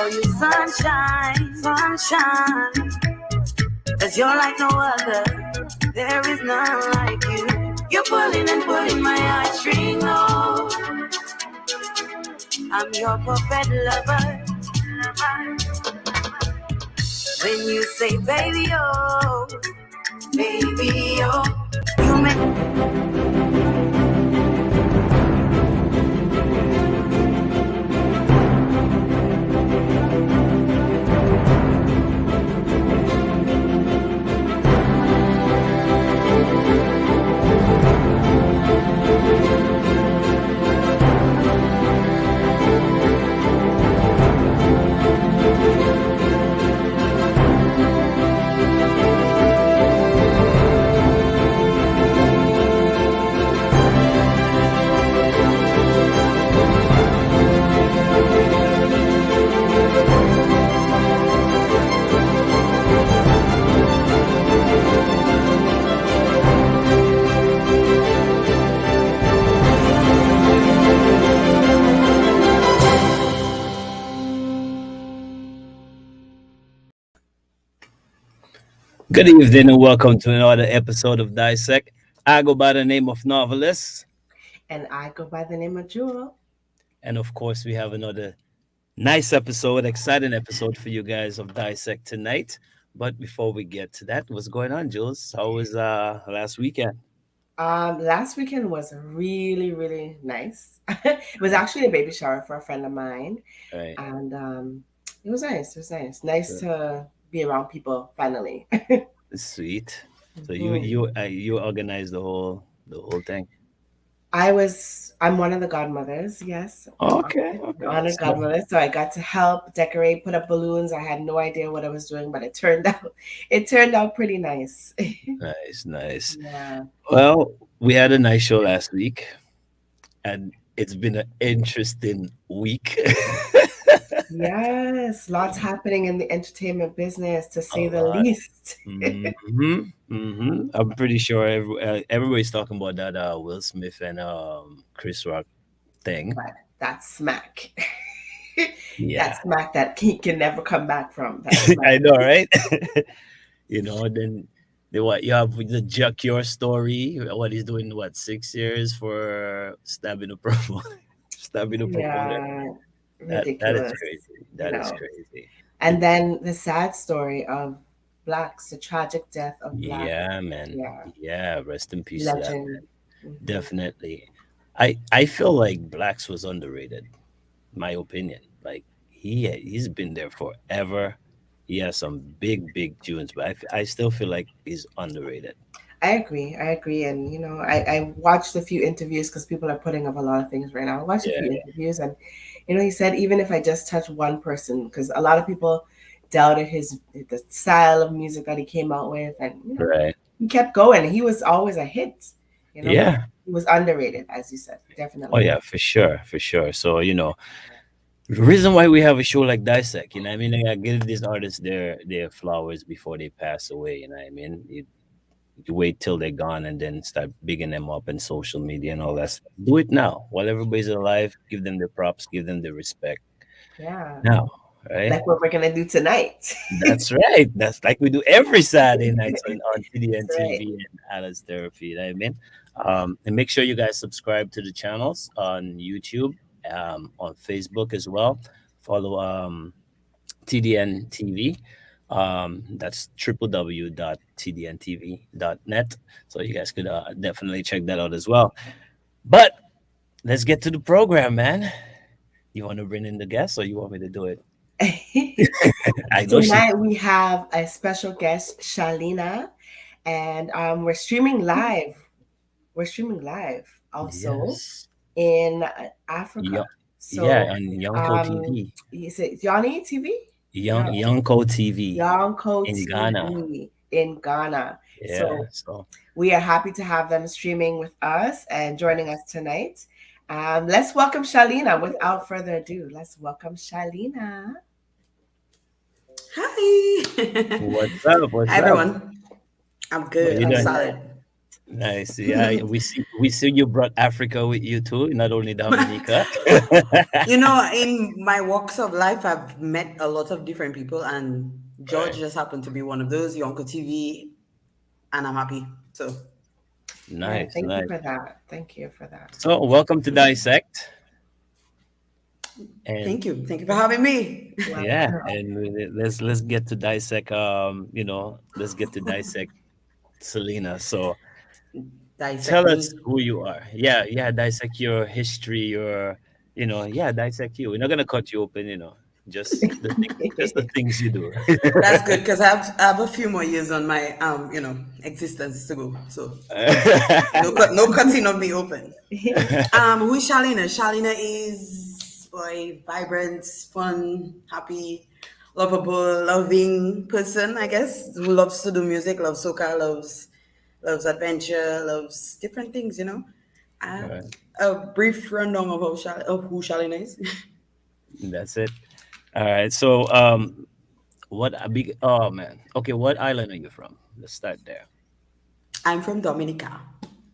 call you sunshine, sunshine. Cause you're like no other, there is none like you. You're pulling and pulling my heartstring low. I'm your puppet lover. When you say baby, oh, baby, oh, you make Good evening and welcome to another episode of Dissect. I go by the name of Novelist. And I go by the name of Jewel. And of course, we have another nice episode, exciting episode for you guys of Dissect tonight. But before we get to that, what's going on, Jules? How was last weekend? Last weekend was really, really nice. It was actually a baby shower for a friend of mine. Right. And it was nice. It was nice. Nice to be around people finally. Sweet. So Mhm. you organized the whole thing. I'm one of the godmothers, yes. Okay. Honored godmother. So I got to help decorate, put up balloons. I had no idea what I was doing, but it turned out pretty nice. Nice. Yeah. Well, we had a nice show last week, and it's been an interesting week. Yes, lots happening in the entertainment business, to say A the lot. least. I'm pretty sure everybody's talking about that Will Smith and Chris Rock thing. But that's smack. Yeah, That's smack that he can never come back from. That's I smack. know, right? Then what you have with the Jacure story. What he's doing? What 6 years for stabbing a promoter? Stabbing a promoter. Yeah, That is ridiculous. crazy. You That is know. crazy. And then the sad story of Blacks, the tragic death of Black. Yeah, man. Yeah, Yeah, rest in peace to that. legend. Mhm. Definitely. I feel like Blacks was underrated. My opinion. Like he's been there forever. He has some big tunes, but I still feel like he's underrated. I agree. And I watched a few interviews because people are putting up a lot of things right now. I watched a Yeah, few interviews, and he said even if I just touch one person, because a lot of people doubted the style of music that he came out with, and right. he kept going. He was always a hit, but Yeah. he was underrated, as you said, Oh definitely. yeah, for sure. So the reason why we have a show like Dissect, I mean, I give these artists their flowers before they pass away. You know what I mean? You wait till they're gone and then start bigging them up in social media and all that stuff. Do it now while everybody's alive. Give them the props. Give them the respect Yeah, now. Right? like what we're gonna do tonight. That's right. That's like we do every Saturday night on TDN That's right. TV and Alice Therapy. You know what I mean? And make sure you guys subscribe to the channels on YouTube, on Facebook as well. Follow TDN TV. That's www.tdntv.net. So you guys could definitely check that out as well. But let's get to the program, man. You want to bring in the guests or you want me to do it? I know she. Tonight we have a special guest, Shalina, and we're streaming live. We're streaming live also Yes. in Africa. Yeah, on Yonko TV. Is it Yanni TV? Yonko TV Yonko in TV Ghana. in Ghana. Yeah. So we are happy to have them streaming with us and joining us tonight. Let's welcome Shalina. Without further ado, let's welcome Shalina. Hi. What's up? Hi, everyone. I'm good. you I'm doing? solid. Nice. Yeah, we see you brought Africa with you too, not only Dominica. In my walks of life, I've met a lot of different people, and George Right. just happened to be one of those. Your Uncle TV, and I'm happy. So Yeah, Nice, thank you nice. for that. Thank you for that. So, welcome to Dissect. And thank you for having me. yeah, Welcome. and let's get to dissect. Let's get to dissect Selena. So, Dissect tell us me. who you are. Yeah, yeah, dissect your history, yeah, dissect you. We're not gonna cut you open, just the things you do. That's good because I have a few more years on my existence to go. So no cutting of me open. Who is Shalina? Shalina is a vibrant, fun, happy, lovable, loving person, I guess, who loves to do music, loves soca, loves adventure, loves different things. Uh, Right, a brief rundown of who Shalina is. that's it. All right. So, what a big oh man. Okay, what island are you from? Let's start there. I'm from Dominica,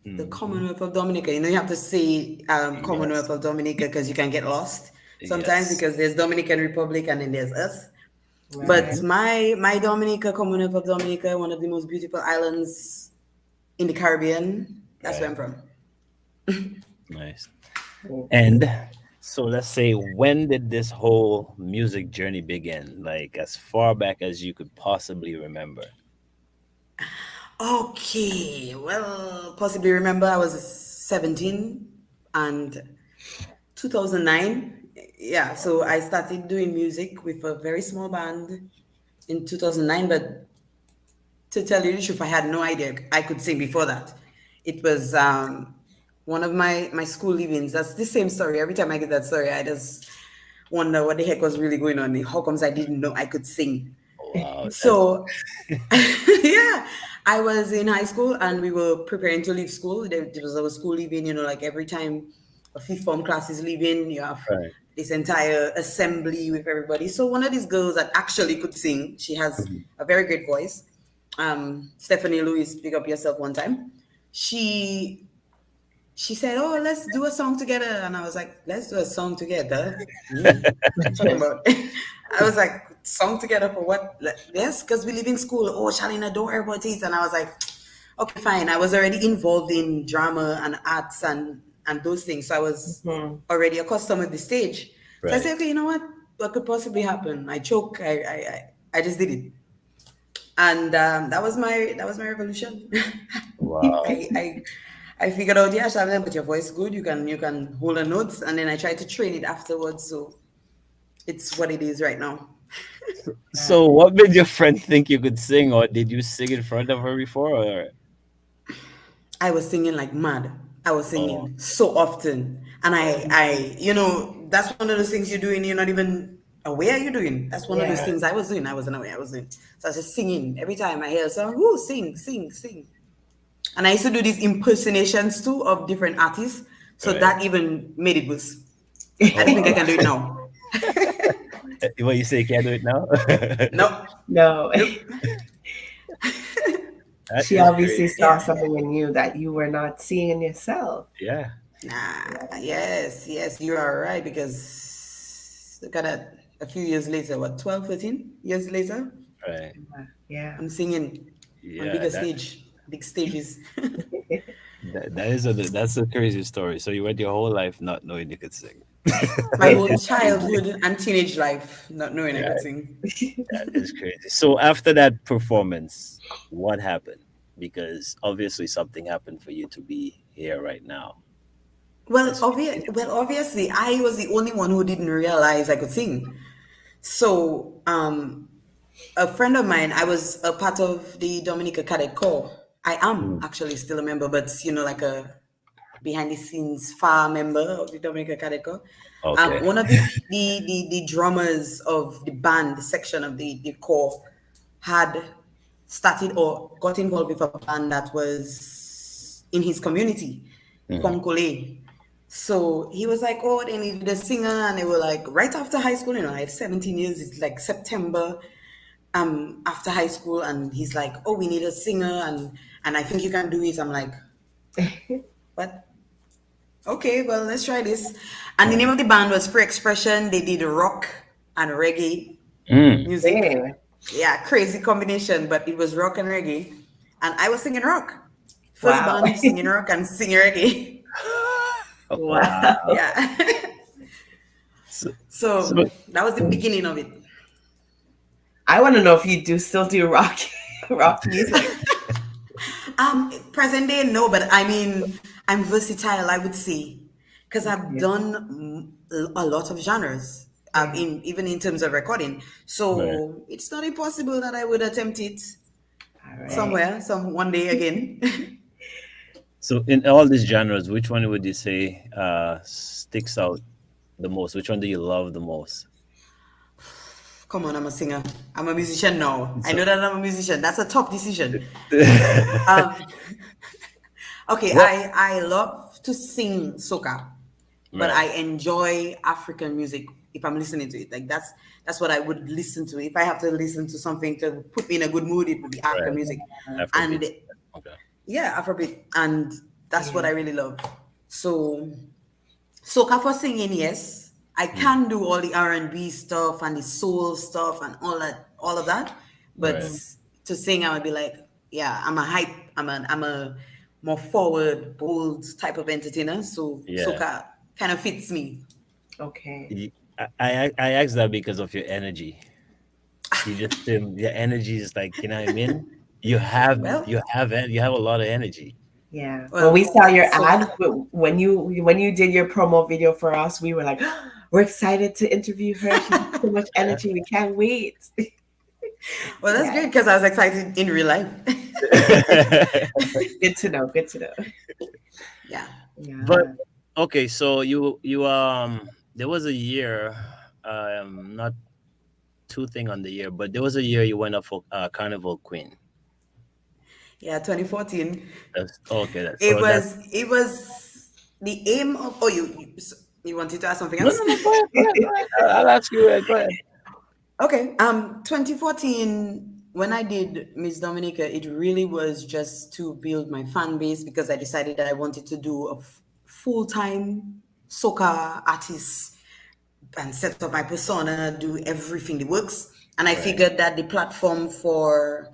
the Hmm. Commonwealth of Dominica. You have to say Yes, Commonwealth of Dominica because you can get lost sometimes yes. because there's Dominican Republic and then there's us. But Right. Hmm. my Dominica, Commonwealth of Dominica, one of the most beautiful islands in the Caribbean. That's where Right. I'm from. Nice. Yes. And so let's say, when did this whole music journey begin? Like as far back as you could possibly remember. Okay, well, possibly remember I was 17 and 2009. Yeah, so I started doing music with a very small band in 2009, but to tell you the truth, I had no idea I could sing before that. It was one of my school leavings. That's the same story. Every time I get that story, I just wonder what the heck was really going on. How comes I didn't know I could sing? Wow, that's So, yeah, I was in high school and we were preparing to leave school. There was our school leaving, like every time a fifth form class is leaving, you have right. this entire assembly with everybody. So one of these girls that actually could sing, she has Mhm. a very great voice. Stephanie Lewis, pick up yourself one time. She she said, "Oh, let's do a song together," and I was like, "Let's do a song together." What you talking about? I was like, "Song together for what?" Like, yes, because we live in school. Oh, Shalina, don't worry about it. And I was like, "Okay, fine." I was already involved in drama and arts and those things, so I was Mhm. already accustomed with the stage. So I Right. said, "Okay, you know what? What could possibly happen?" I choke. I just did it, and that was my revolution. Wow. I I I figured out, yeah, Shalina, but your voice good. You can hold the notes, and then I tried to train it afterwards. So it's what it is right now. So, what made your friend think you could sing, or did you sing in front of her before? Or I was singing like mad. I was oh, singing so often, and right, that's one of those things you're doing. You're not even aware you're doing. That's one of those Yeah. right. things I was doing. I wasn't aware I was doing. So I was just singing every time I hear a song. Whoo, sing, sing, sing. And I used to do these impersonations too of different artists. So Right. that even made it worse. I Oh don't think I wow. can do it now. What you say? You can't do it now? Nope. No. Nope. That She is obviously crazy. saw Yeah. something in you that you were not seeing in yourself. Yeah. Nah. Yes. Yes, you are right. Because look at that. A few years later, what, 12, 13 years later, Right. Yeah. I'm singing on Yeah. bigger stage, big stages. That's a crazy story. So you went your whole life not knowing you could sing. My That whole is crazy. childhood and teenage life, not knowing I Yeah, could sing. that is crazy. So after that performance, what happened? Because obviously something happened for you to be here right now. Well, Let's continue. obviously, I was the only one who didn't realize I could sing. So, a friend of mine, I was a part of the Dominica Cadet Corps. I am Mm, actually still a member, but like a behind the scenes far member of the Dominica Cadet Corps. okay. One of the drummers of the band section of the corps had started or got involved with a band that was in his community, Mhm. Konkole. So he was like, "Oh, they needed a singer," and they were like, right after high school, I had 17 years. It's like September. after high school, and he's like, "Oh, we need a singer, and I think you can do it." I'm like, "What? Okay, well, let's try this." And the name of the band was Free Expression. They did rock and reggae Mm. music. Hey. Yeah, crazy combination, but it was rock and reggae, and I was singing rock. First Wow. band singing rock and singing reggae. Wow. Wow. Yeah. So, so So that was the beginning of it. I want to know if you do still do rock rock music. Present day, no, but I mean, I'm versatile, I would say, because I've Okay. done a lot of genres, Yeah. in even in terms of recording. right. So it's not impossible that I would attempt it All right. somewhere, some one day again. So in all these genres, which one would you say sticks out the most? Which one do you love the most? Come on, I'm a singer. I'm a musician now. I So, know that I'm a musician. That's a tough decision. Um, okay, well, I love to sing soca, but right, I enjoy African music if I'm listening to it. Like that's what I would listen to. If I have to listen to something to put me in a good mood, it would be African right. music. And Afrobeat. Okay. yeah, Afrobeat. And that's what Yeah. I really love. So soca for singing, yes. I Mm, can do all the R&B stuff and the soul stuff and all of that. But right. to sing, I would be like, yeah, I'm a hype. I'm a more forward, bold type of entertainer. So Yeah. soca kind of fits me. Okay. I asked that because of your energy. You just your energy is like, you know what I mean. Well, You have a lot of energy. Yeah. When we well, saw your so ad, when you did your promo video for us, we were like, we're excited to interview her. She has so much Yeah. energy. We can't wait. well, that's Yeah. great because I was excited in real life. Good to know. Good to know. Yeah. But Yeah. okay, so you there was a year, not two thing on the year, but there was a year you went up for Carnival Queen. Yeah, 2014. That's okay. That It so that was it was the aim of. Oh, you wanted to ask something no else? no no go ahead go ahead go ahead. I'll ask you. Go ahead. Okay. 2014, when I did Miss Dominica, it really was just to build my fan base because I decided that I wanted to do a full-time soca artist and set up my persona, do everything that works. And I Right, figured that the platform for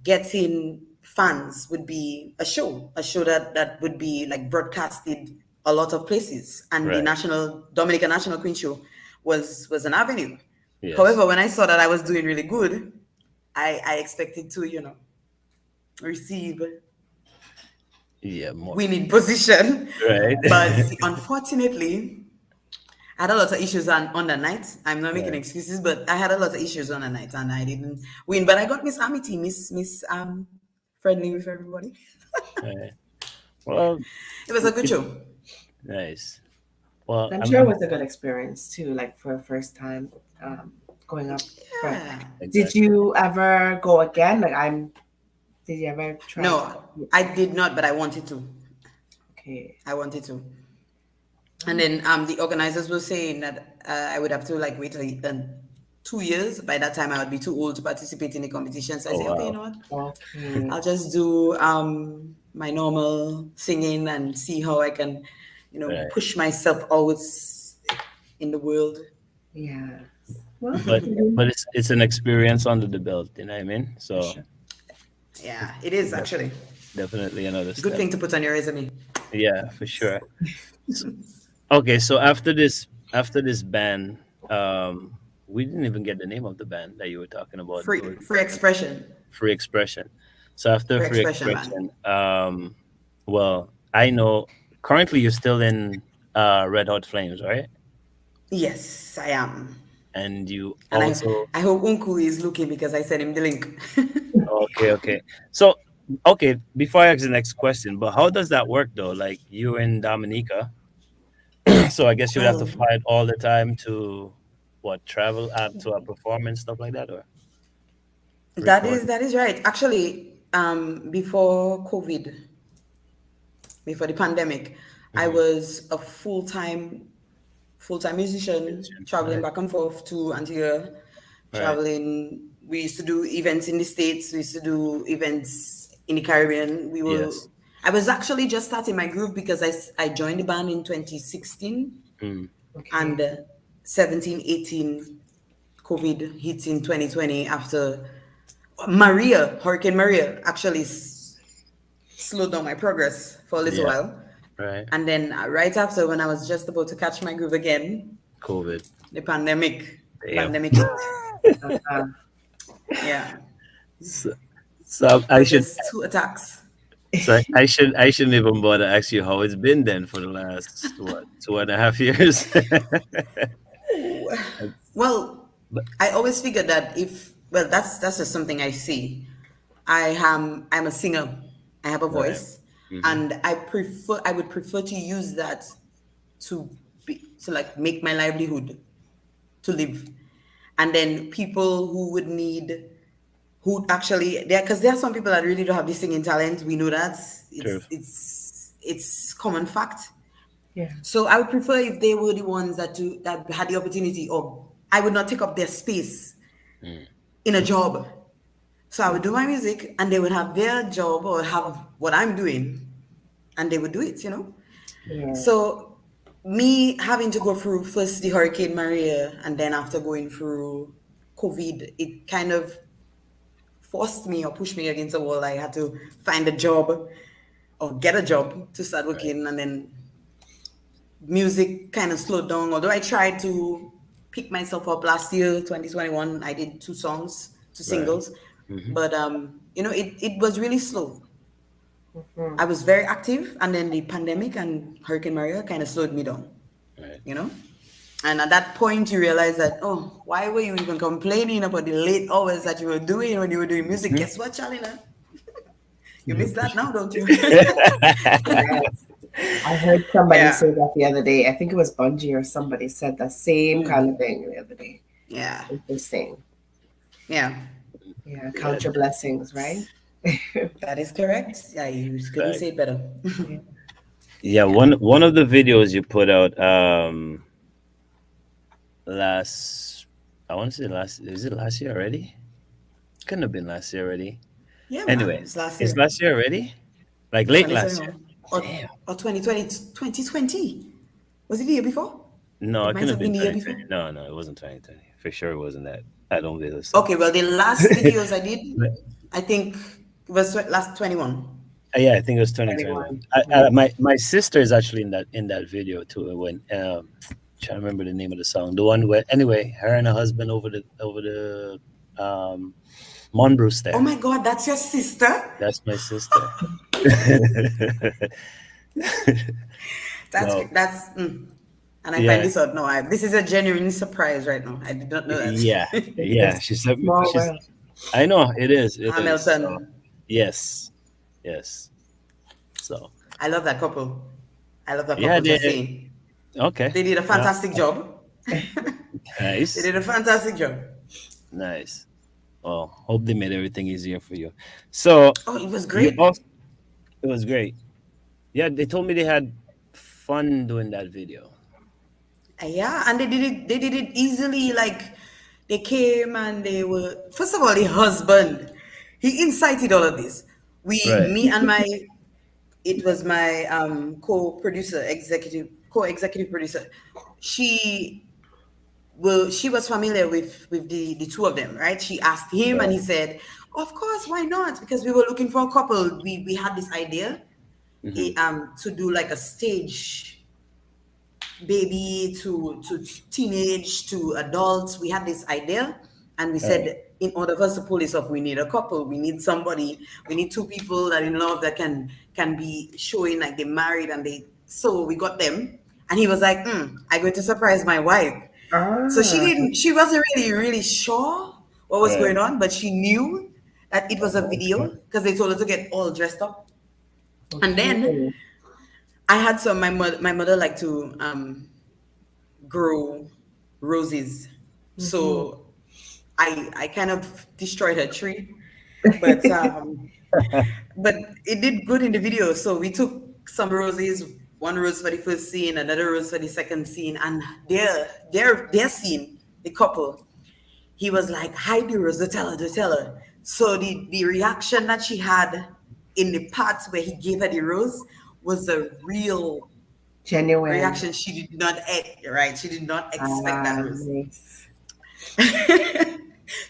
getting fans would be a show that would be like broadcasted a lot of places, and the right. national Dominica National Queen Show was an avenue. Yes. However, when I saw that I was doing really good, I expected to receive Yeah. More. winning position, Right. but unfortunately I had a lot of issues on the night. I'm not making Right. excuses, but I had a lot of issues on the night, and I didn't win. But I got Miss Amity, Miss friendly with everybody. Right. Well, It was a good it, show. nice. Well, I'm sure it was a good experience too, like for a first time going up front. Yeah. Did exactly. you ever go again? Did you ever try to? No, I did not, but I wanted to. Okay. I wanted to. And then the organizers were saying that I would have to like wait 2 years. By that time, I would be too old to participate in the competition. So I Oh say, okay, you wow. know what? Okay. I'll just do my normal singing and see how I can, Right. push myself always in the world. Yeah. Well, But it's an experience under the belt. You know what I mean? for So sure. Yeah, it is def- actually definitely another good step. thing to put on your resume. Yeah, for sure. So, okay, so after this band, we didn't even get the name of the band that you were talking about. It was Free expression, Free Expression. So after free Free expression, man. Expression, well, I know currently you're still in Red Hot Flames, right? Yes, I am. And you And also I hope Unku is looking because I sent him the link. okay, okay. So okay, before I ask the next question, but how does that work though? Like you in Dominica, so I guess you would have to Well, fly all the time to what travel up to a performance stuff like that or that record. is that is right. Actually, before COVID, before the pandemic, I Mm-hmm. was a full time musician, traveling Right, back and forth to Antigua, right, traveling We used to do events in the States. We used to do events in the Caribbean. Yes. I was actually just starting my groove because I joined the band in 2016 Mm. Okay. and 17, 18, COVID hit in 2020 after Hurricane Maria actually slowed down my progress for a little Yeah. while. Right. And then right after, when I was just about to catch my groove again, COVID. the pandemic, Damn. pandemic hit. Uh, Yeah, So, so it I was should just two attacks. I shouldn't even bother ask you how it's been then for the last what 2.5 years. Ooh. That's- Well, but I always figured that if well, that's just something I see. I'm a singer. I have a right. voice, Hmm. and I would prefer to use that to to like make my livelihood to live, and then people who would need who actually there because there are some people that really don't have the singing talent. We know that True. it's common fact. yeah. So I would prefer if they were the ones that had the opportunity, or I would not take up their space Mm. in a job. So I would do my music, and they would have their job or have what I'm doing, and they would do it. Yeah. So me having to go through first the Hurricane Maria, and then after going through COVID, it kind of forced me or pushed me against the wall. I had to find a job or get a job to start Right. working, and then music kind of slowed down. Although I tried to pick myself up last year, 2021, I did two songs, two Right. singles, Hmm. but it was really slow. Mhm. I was very active, and then the pandemic and Hurricane Maria kind of slowed me down. Right. You know, and at that point, you realize that, oh, why were you even complaining about the late hours that you were doing when you were doing music? Mhm. Guess what, Shalina? You miss that now, don't you? Yes. I heard somebody Yeah. say that the other day. I think it was Bungie or somebody said the same kind of thing the other day. Yeah. Interesting. Yeah. Yeah, Yeah. count your blessings, right? That is correct. Yeah, you couldn't Right. say it better. Yeah. Yeah. Yeah. One of the videos you put out last I want to say last is it last year already? Couldn't have been last year already. Yeah, man. Anyway, It's last it's year, last year already? Like late last year. 2021. Or 2020. 2020. Was it the year before? No, It it might couldn't have have been been the year 2020. before. No, no, it wasn't 2020. For sure it wasn't that. I don't believe so. Okay, well, the last videos I did, But, I think it was last 21. yeah, I think it was 2021. 21. Mhm. My sister is actually in that video too. When trying to remember the name of the song, the one where anyway, her and her husband over the Monbrewster. Oh my God, that's your sister? That's my sister. So That's. And I find yeah, this out now. This is a genuine surprise right now. I did not know that. yeah, yeah. It's She said small she's. world. I know it is. It is. So Hamilton. yes, yes. So I love that couple. I love that yeah, couple. Just they saying, okay. they did a Yeah, fantastic job. They nice, did a fantastic job. nice. Well, hope they made everything easier for you. So Oh, it was you great. also it was great. Yeah, they told me they had fun doing that video. Yeah, and they did it. They did it easily. Like they came and they were. First of all, the husband, he incited all of this. Right. Me and my, it was my co-producer, co-executive producer. She she was familiar with the two of them, right? She asked him, and Right. he said, "Of course, why not? Because we were looking for a couple. We had this idea, Hmm. to do like a stage baby to teenage to adults. We had this idea, and we Right. said, in order for us to pull this off, we need a couple. We need somebody. We need two people that in love that can be showing like they're married and they. So we got them, and he was like, "I'm going to surprise my wife." So she Ah, didn't. She wasn't really sure what was Right. going on, but she knew that it was a video okay. because they told her to get all dressed up. And then Okay. I had some. My mother liked to grow roses, Mhm. so I kind of destroyed her tree, but but it did good in the video. So we took some roses, one rose for the first scene, another rose for the second scene, and their scene, the couple. he was like, "Hi, Rose, the teller." So the reaction that she had in the part where he gave her the rose was a real Genuine. reaction. She did not, right? She did not expect that rose. Nice.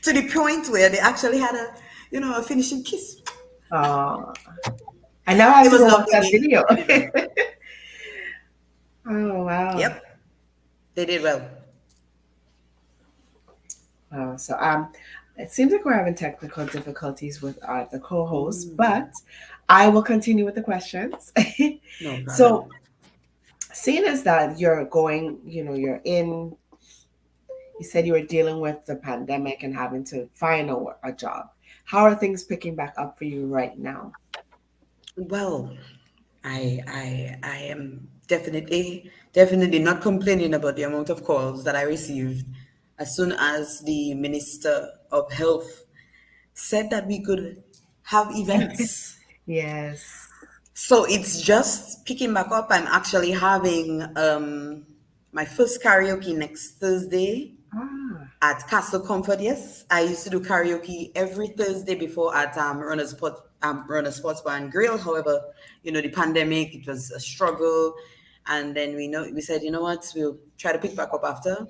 To the point where they actually had a finishing kiss. Oh, I now have It to was go watch lovely. that video. They did well. Oh, wow. Yep, they did well. Wow. So it seems like we're having technical difficulties with the co-host, Mm, but I will continue with the questions. no So, problem. seeing as that you're going, you're in, you said you were dealing with the pandemic and having to find a job. How are things picking back up for you right now? Well, I am definitely not complaining about the amount of calls that I received as soon as the Minister of Health said that we could have events. Yes. So it's just picking back up. I'm actually having my first karaoke next Thursday Ah, at Castle Comfort. Yes, I used to do karaoke every Thursday before at Runner Sports Bar and Grill. However, the pandemic, it was a struggle, and then we said, you know what, we'll try to pick back up after.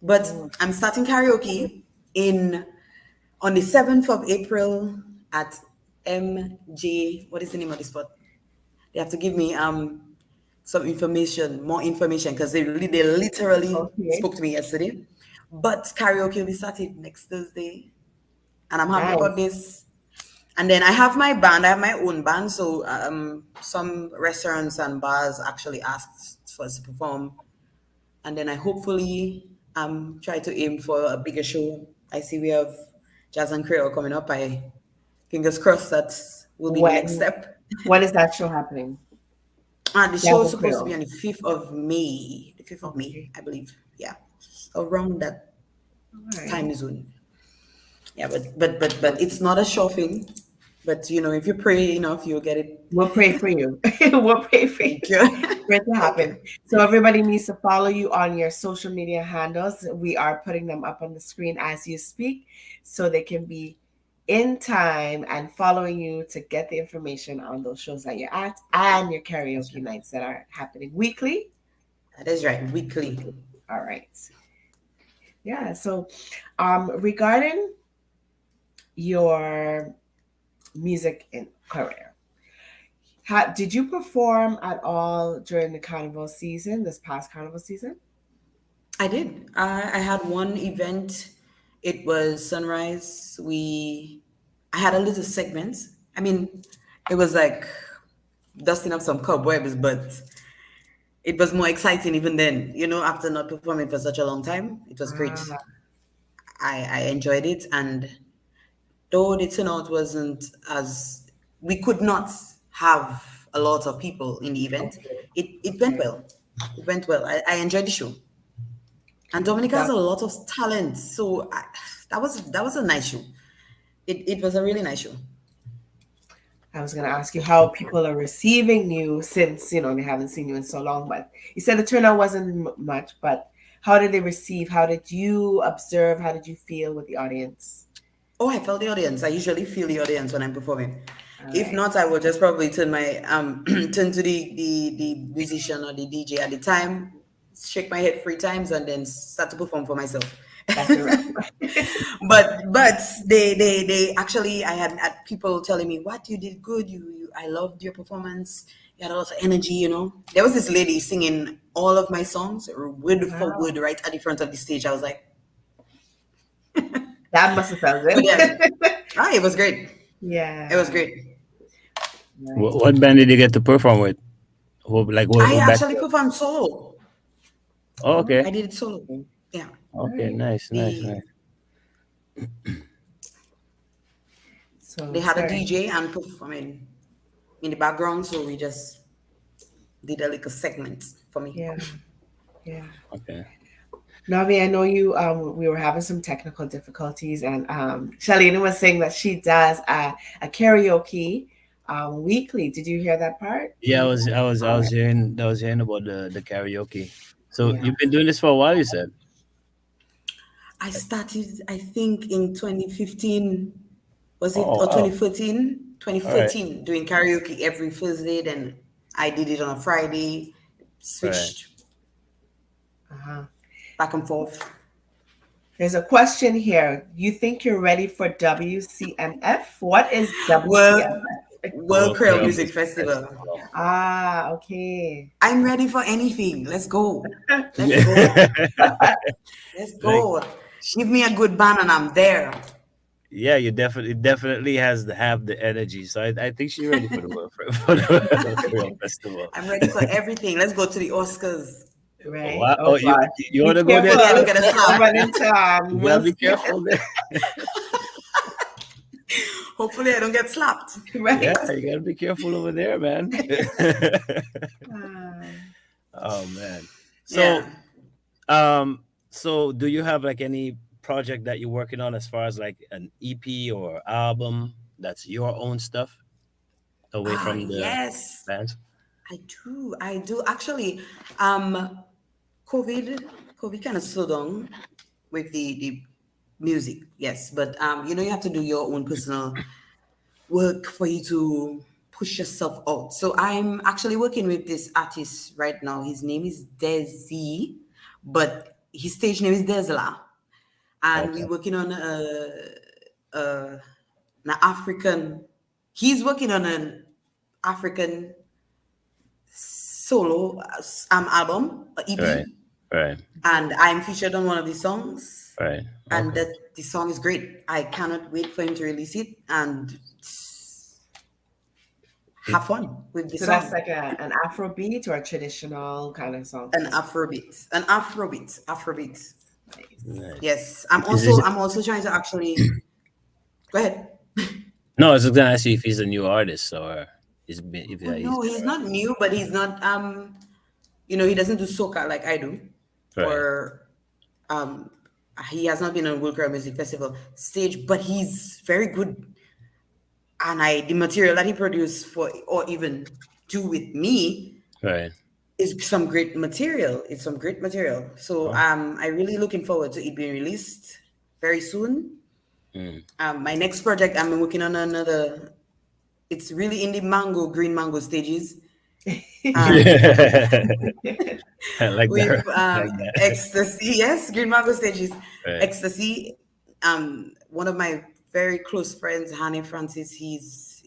But mm, I'm starting karaoke in on the 7th of April at MJ. What is the name of the spot? They have to give me some information, more information, because they literally okay. spoke to me yesterday. But karaoke will be started next Thursday, and I'm happy about Nice. this. And then I have my band. I have my own band. So some restaurants and bars actually asked for us to perform, and then I hopefully try to aim for a bigger show. I see we have Jazz and Creole coming up. I fingers crossed that will be the next When step. when is that show happening? The show Jazz is and supposed to be Creole. on the 5th of May. The 5th of May, Okay. I believe. Yeah, around that All right. time zone. Yeah, but it's not a sure thing. But if you pray enough, you'll get it. We'll pray for you. We'll pray for you Thank you. for it to Thank happen. you. So everybody needs to follow you on your social media handles. We are putting them up on the screen as you speak, so they can be in time and following you to get the information on those shows that you're at and your That's karaoke right. nights that are happening weekly. That is right. Weekly. All right. Yeah. So regarding your music in career, did you perform at all during the carnival season, this past carnival season? I did. I had one event. It was sunrise. I had a little segment. I mean, it was like dusting up some cobwebs, but it was more exciting even then. After not performing for such a long time, it was great. Ah, I enjoyed it, and though the turnout wasn't as we could not have a lot of people in the event, okay, it went okay. well. It went well. I enjoyed the show. And Dominica has That a lot of talent, so that was a nice show. It was a really nice show. I was gonna ask you how people are receiving you since they haven't seen you in so long. But you said the turnout wasn't much, but how did they receive? How did you observe? How did you feel with the audience? Oh, I felt the audience. I usually feel the audience when I'm performing. All If right. not, I will just probably turn to the musician or the DJ at the time, shake my head 3 times, and then start to perform for myself. That's a wrap. but they actually, I had people telling me, what, you did good, you I loved your performance, you had a lot of energy. There was this lady singing all of my songs word for Wow. word right at the front of the stage. I was like, That must have felt but yeah, good. it was great. It was Yeah. great. Nice. What band did you get to perform with? Like I what back? actually performed solo. Oh, Oh, I okay. did it solo. okay. Yeah. All Okay. right. Nice. Nice. the Nice. So they had a sorry. DJ and performing in the background, so we just did a little segment for me. Yeah. Yeah. Okay. Navi, I know you. We were having some technical difficulties, and Shalina was saying that she does a karaoke weekly. Did you hear that part? Yeah, I All was right. hearing about the karaoke. So Yeah. you've been doing this for a while, you said. I started, I think, in 2015, was it, Oh or wow. 2014? All right. 2014, doing karaoke every Thursday. Then I did it on a Friday, All right. switched Uh-huh. back and forth. There's a question here. You think you're ready for WCMF? What is World, WCMF? World World Creole Creole Music Music Festival. Festival. Ah, okay. I'm ready for anything. Let's go. Let's go. Let's Like, go. Give me a good band and I'm there. yeah, you definitely has to have the energy. So I think she's ready for the for the World Creole Festival. I'm ready for everything. Let's go to the Oscars. Oh, Right. wow. Oh Oh, you gosh. you Be want to go there careful. Hopefully I don't too? get a You don't slap. run into You Will gotta be Smith. careful there. Hopefully I don't get slapped. Right. Yeah, you gotta be careful over there, man. Ah. Oh man. Yeah. So so do you have like any project that you're working on as far as like an EP or album that's your own stuff away Ah, from the yes. bands? I do. I do. Actually, um, COVID, COVID kind of slowed down with the music, yes. But you have to do your own personal work for you to push yourself out. So I'm actually working with this artist right now. His name is Desi, but his stage name is Desla. And Okay. we're working on an African, he's working on an African solo album, a Right. EP, Right. and I'm featured on one of the songs. Right. And Okay. that the song is great. I cannot wait for him to release it and have fun with the So that's song. like an Afro beat or a traditional kind of song. An Afrobeat. Nice. Yes, I'm Is also this, I'm also trying to actually go ahead. no, I was gonna ask you if he's a new artist or if Oh he's no, been he's around. not new, but he's not he doesn't do soca like I do, Right. or um he has not been on World Crowd Music Festival stage, but he's very good. And the material that he produced for or even do with me Right. is some great material. It's some great material. So Oh. I really looking forward to it being released very soon. Mm. My next project, I'm working on another. It's really in the green mango stages, and I like with that. I like that. ecstasy. Yes, green mango stages, Right. ecstasy. One of my very close friends, Honey Francis, he's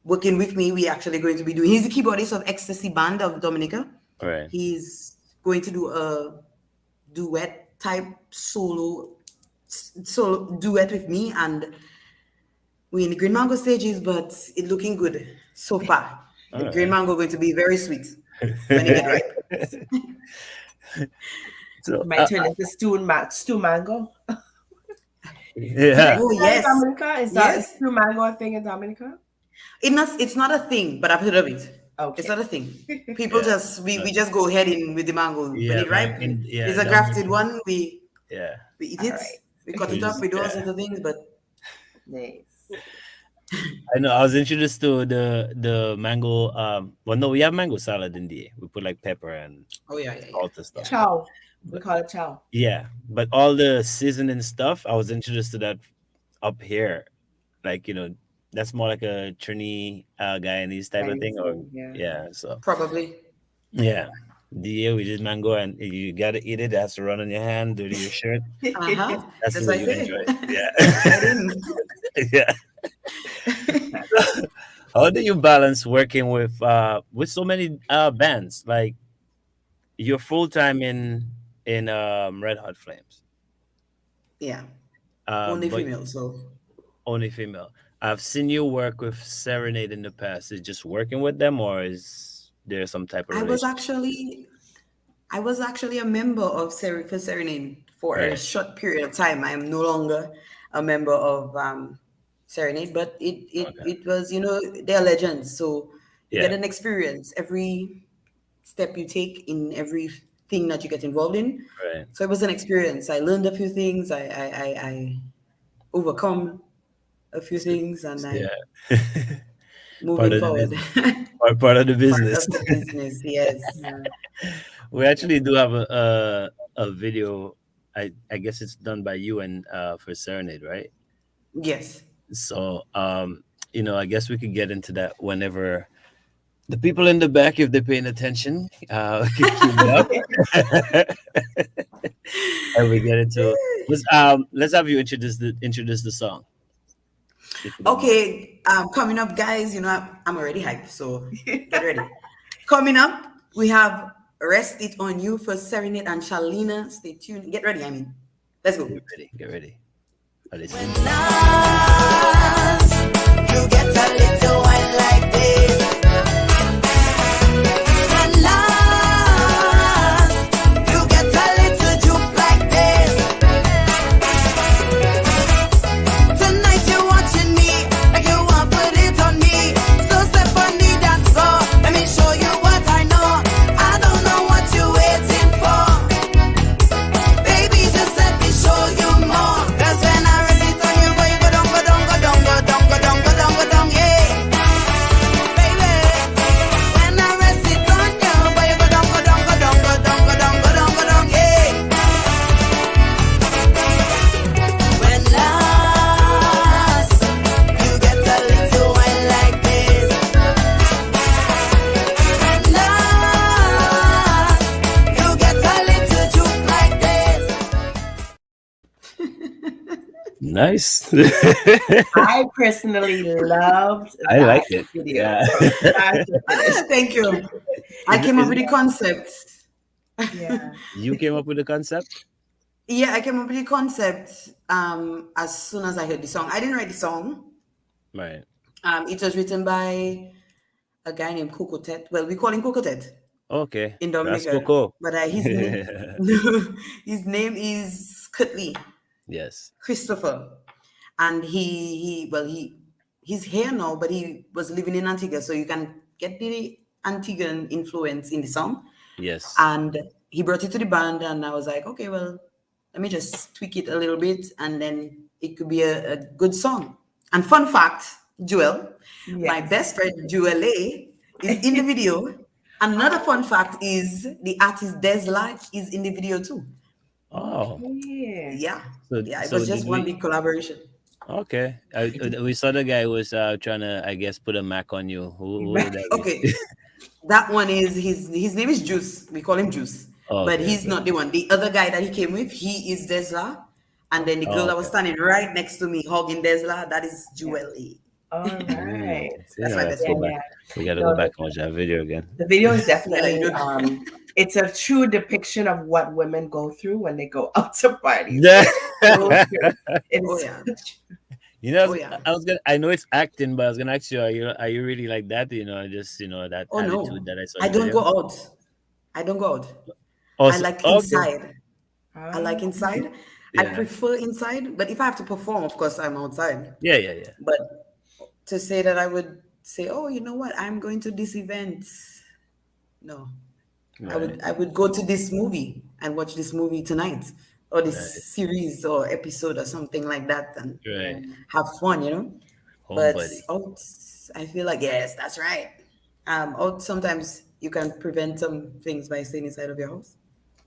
working with me. We actually going to be doing. He's the keyboardist of Ecstasy Band of Dominica. Right. He's going to do a duet type solo duet with me, and we're in the Green Mango stages, but it's looking good so far. The All Green right. Mango going to be very sweet when it get ripe. So Might turn into stew mango. yeah. Oh Is that in yes, Dominica? Is yes. stew mango a thing in Dominica? It's not a thing, but I've heard of it. It's Okay. not a thing. People Yeah. just we just go ahead in with the mango when Yeah, it man. ripe. Yeah, There's a grafted Dominican. one. We Yeah. we eat All it. right. We cut We it up. just We do all yeah. sorts of things, but Nice. I know. I was introduced to the mango. Well, no, we have mango salad in the. We put like pepper and oh yeah, yeah, salt and yeah, stuff. Chow. We But call it chow. yeah, but all the seasoning stuff, I was introduced to that up here. Like that's more like a Trini Guyanese type of Chinese thing, or food, yeah. yeah. So probably. yeah, the year we did mango, and you gotta eat it. It has to run on your hand, do to your shirt. Uh huh. That's the That's way what I you enjoy say. it. Get in. Yeah, yeah. How do you balance working with so many bands? Like you're full time in Red Hot Flames, Yeah, only but female. So only female. I've seen you work with Serenade in the past. Is just working with them, or is there some type of I was relationship? actually I was actually a member of for Serenade for a Right. short period of time. I am no longer a member of Serenade, but Okay. it was they're legends. So you get Yeah. an experience every step you take in everything that you get involved in. Right. So it was an experience. I learned a few things. I overcome a few things, and I Yeah. Part moving of the forward. business. Part of the Part business. of the business, yes. Yeah. We actually do have a video. I guess it's done by you and for Serenade, right? Yes. So I guess we could get into that whenever the people in the back, if they're paying attention, could cue me up. And we get into let's have you introduce the song, if you don't mind. Okay, coming up, guys, I'm already hyped, so get ready. Coming up, we have Rest It On You for Serenade and Shalina. Stay tuned. Get ready, let's go. Get ready. Get ready. Are they When tuned? last you get a little wine like this. When last you get a little juke like this. Tonight you're watching me like you want put it on me. So step on the dance floor. Let me show you what I know. I don't know what you're waiting for. Baby, just let me show you more. 'Cause when I rest it on you, boy, you go down, go down, go down, go down, go down, go down, go down, yeah. Baby, when I rest it on you, boy, you go down, go down, go down, go down, go down, go down, go down, yeah. When last you get a little wine like this. When last you get a little juke like this. Nice. I personally loved I that like it. video. Yeah. From start to finish. Thank you. I came up with the concept. Yeah. You came up with the concept? Yeah, I came up with the concept as soon as I heard the song. I didn't write the song. Right. It was written by a guy named Coco Tet. Well, we call him Coco Tet Okay. in That's Dominica. Coco. But his name is Cutley Yes. Christopher. And he's here now, but he was living in Antigua. So you can get the Antiguan influence in the song. Yes. And he brought it to the band, and I was like, okay, well, let me just tweak it a little bit, and then it could be a good song. And fun fact, Joel, my Yes. best friend Joel A is in the video. Another fun fact is the artist Desla is in the video too. Oh. Yeah. Yeah, So yeah, it so was just did one we? big collaboration. Okay. We saw the guy was trying to, I guess, put a Mac on you. Who would that be? Okay, that one is his name is Juice. We call him Juice, Oh, but okay. he's Okay. not the one. The other guy that he came with, he is Desla, and then the girl Oh, that was okay. standing right next to me hugging Desla, that is Joel A. All right. That's my best Go friend. back. Yeah. We gotta No, go back and watch that video again. the video is Yeah, definitely you know. it's a true depiction of what women go through when they go out to parties. Yeah. So true. It Oh is yeah. so true. Oh yeah. I was gonna. I know it's acting, but I was gonna ask you, are you really like that? Just that Oh attitude no. that I saw I in the don't video. go out. I don't go out. Oh, I like okay. inside. I like inside. I Yeah. prefer inside, but if I have to perform, of course I'm outside. Yeah. But to say that I would say, oh, you know what, I'm going to this event. No. Right. I would go to this movie and watch this movie tonight, or this Right. series or episode or something like that, and Right. have fun, But Homebody. out, I feel like, yes, that's right. Out sometimes you can prevent some things by staying inside of your house.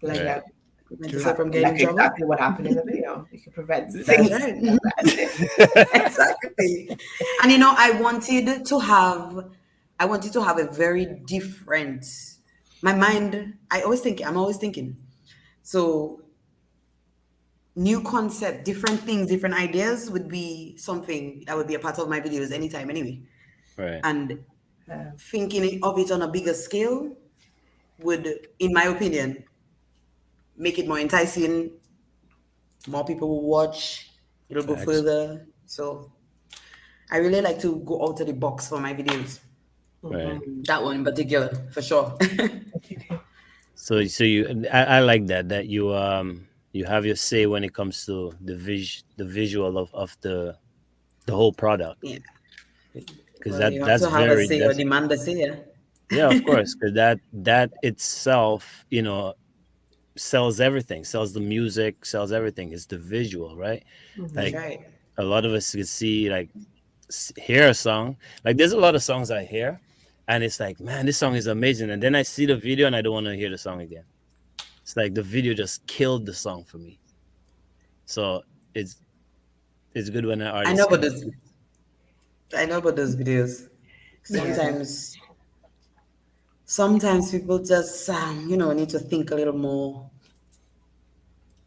Like Right. that. Prevent yourself from getting That's in trouble. exactly what happened in the video. You can prevent That's things. right. like that. Exactly. And I wanted to have a very different, my mind, I'm always thinking. So new concept, different things, different ideas would be something that would be a part of my videos anytime anyway. Right. And thinking of it on a bigger scale would, in my opinion, make it more enticing. More people will watch. It'll go Facts. further. So I really like to go out of the box for my videos. Right. That one in particular, for sure. So I like that you have your say when it comes to the visual of the whole product, Yeah. because Well, you have that's to have a very say or demand a say. Yeah. yeah, of course, because that itself sells everything, sells the music, sells everything. It's the visual, right? That's Like right. a lot of us could see, like, hear a song, like there's a lot of songs I hear and it's like, man, this song is amazing, and then I see the video and I don't want to hear the song again. It's like the video just killed the song for me. So it's good when an I know artist about can. those. I know about those videos. Yeah. Sometimes people just need to think a little more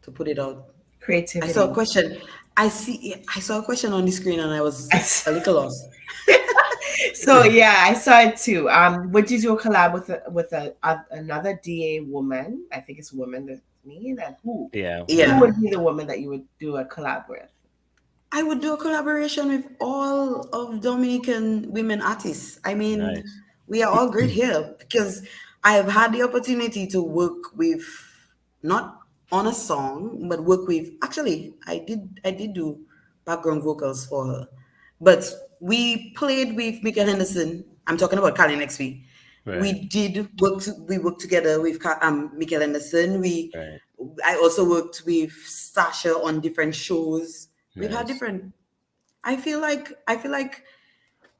to put it out. I saw a Creativity. question. I saw a question on the screen and I was a little lost. So yeah, I saw it too. Would you do a collab with another DA woman? I think it's a woman that me. And who? Yeah, Who Yeah. would be the woman that you would do a collab with? I would do a collaboration with all of Dominican women artists. I mean, nice. we are all great here because I have had the opportunity to work with, not on a song, but work with, actually, I did do background vocals for her. But we played with Michael Henderson. I'm talking about Colin XP. Right, We worked together with Michael Henderson. right. I also worked with Sasha on different shows. We've had Nice. different. I feel like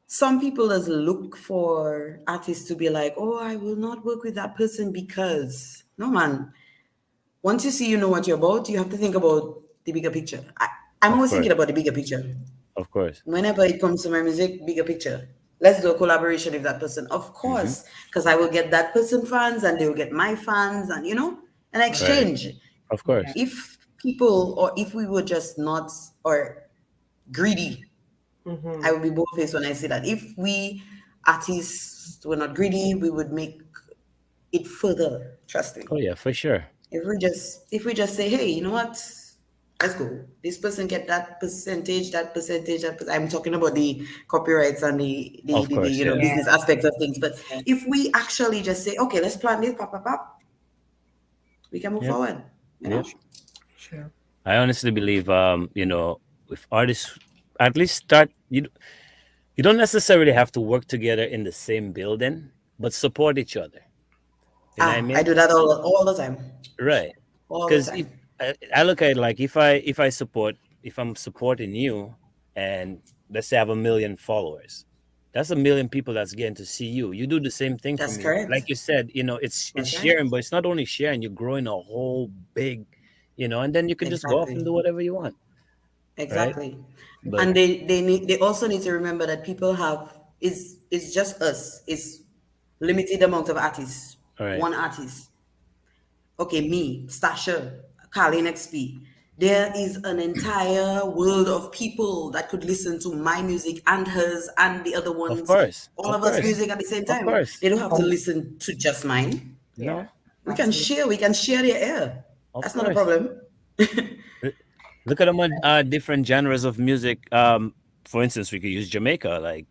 some people just look for artists to be like, oh, I will not work with that person because no, man. Once you see you know what you're about, you have to think about the bigger picture. I'm Of always course. thinking about the bigger picture. Of course. Whenever it comes to my music, bigger picture. Let's do a collaboration with that person, of Hmm. course, because I will get that person fans and they will get my fans, and an Right. exchange. Of Yeah. course. If people, or if we were just not, or greedy, Mm-hmm. I would be bold-faced when I say that. If we artists were not greedy, we would make it further. Trust me. Oh yeah, for sure. If we just say, hey, you know what? Let's go. This person get that percentage, I'm talking about the copyrights and Of course, yeah. Yeah. business aspects of things. But if we actually just say, okay, let's plan this, pop, pop, pop, we can move Yep. forward. Yep. Sure. I honestly believe, if artists at least start, you don't necessarily have to work together in the same building, but support each other. You know what I I mean? do that all the time. Right. All the Because if time. I look at it like if I'm supporting you, and let's say I have 1 million followers, that's 1 million people that's getting to see you. You do the same thing for That's me. correct. Like you said, it's That's right. sharing, but it's not only sharing. You're growing a whole big, and then you can just go off and Exactly. do whatever you want, right? Exactly. But And they also need to remember that people have is it's just us. It's limited amount of artists. all right, One artist. Okay, me, Stasha, Carlin XP. There is an entire world of people that could listen to my music and hers and the other of ones, course, all of of us course, music at the same of time. course. They don't have to listen to just mine. Yeah. No, Absolutely. We can share their air. of That's not a course. problem. Look at them on different genres of music. For instance, we could use Jamaica. Like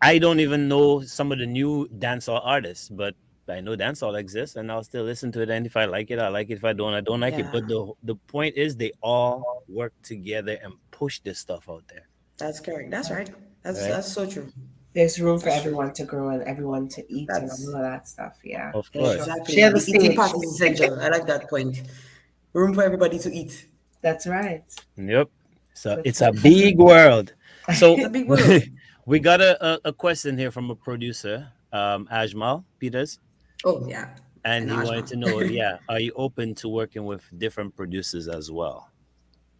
I don't even know some of the new dancehall artists, but I know dancehall exists, and I'll still listen to it. And if I like it, I like it. If I don't, I don't like it. Yeah, But the point is, they all work together and push this stuff out there, that's correct. That's right. That's right? that's so true. There's room for That's true. everyone to grow and everyone to eat and That's all of that stuff. Yeah. Of For sure. course. exactly Share the the eating stage. part is essential. I like that point. Room for everybody to eat. That's right. Yep. So So it's a big world. So It's a big world. we got a question here from a producer, Ajmal Peters. Oh yeah, I And know he wanted to Ajma. know, yeah, are you open to working with different producers as well?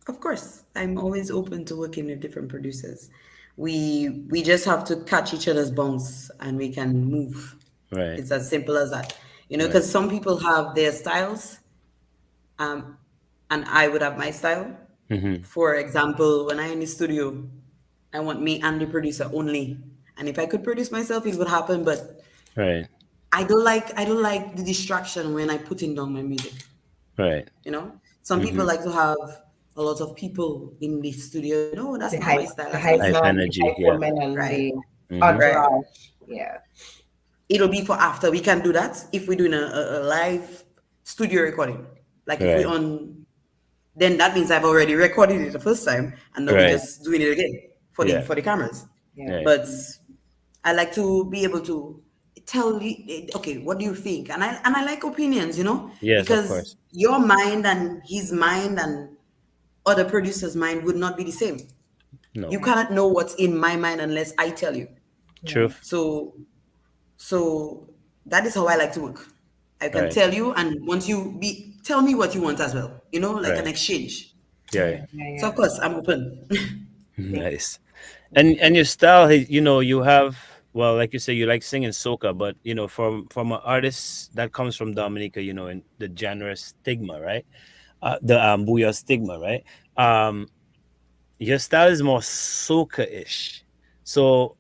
Of course, I'm always open to working with different producers. We just have to catch each other's bones and we can move. Right, It's as simple as that. right. Because some people have their styles, um, and I would have my style. Mm-hmm. For example, when I'm in the studio, I want me and the producer only. And if I could produce myself, it would happen. But Right, I don't like the distraction when I put in down my music. right. Some people Mm-hmm. like to have a lot of people in the studio. No, that's the not hype, my style. the That's not hype my Hype style. man, the energy, hype yeah. woman, and Right, the Mm-hmm. right. entourage. Yeah. It'll be for after. We can do that if we're doing a live studio recording. Like if we Right, on, then that means I've already recorded it the first time, and now we're right. just doing it again for the Yeah, for the cameras. Yeah. right. But I like to be able to tell you, okay, what do you think? And I like opinions, Yes, of because course. your mind and his mind and other producer's mind would not be the same. No. You cannot know what's in my mind unless I tell you. Truth. So that is how I like to work. I can Right. tell you, and once you tell me what you want as well. Like an Right. exchange. Yeah. So of course I'm open. Nice. And your style, you have, well, like you say, you like singing soca, but from an artist that comes from Dominica, and the genre stigma, right? The booyah stigma, right? Um, your style is more soca-ish. So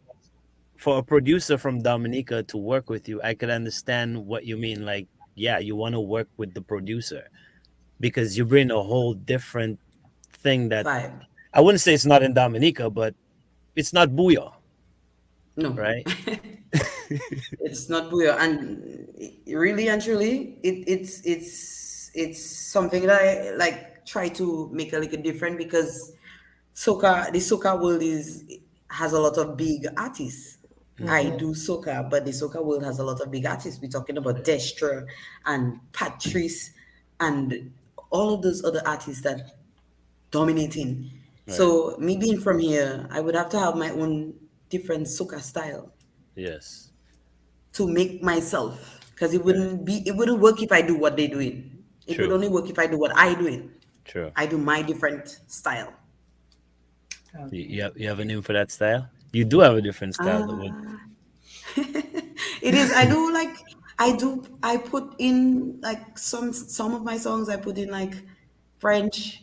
for a producer from Dominica to work with you, I could understand what you mean. Like, yeah, you want to work with the producer because you bring a whole different thing that Vibe. I wouldn't say it's not in Dominica, but it's not booyah, No. right? It's not booyah, and really and truly, it's something that I like try to make a little different because the soca world has a lot of big artists. I do soca, but the soca world has a lot of big artists. We're talking about Destra and Patrice and all of those other artists that dominating. Right. So me being from here, I would have to have my own different soca style Yes. to make myself, because Right. it wouldn't work if I do what they're doing. It would True. only work if I do what I doing. True. I do my different style. You have a name for that style? You do have a different style, though. Uh, it is. I put in like some of my songs. I put in like French,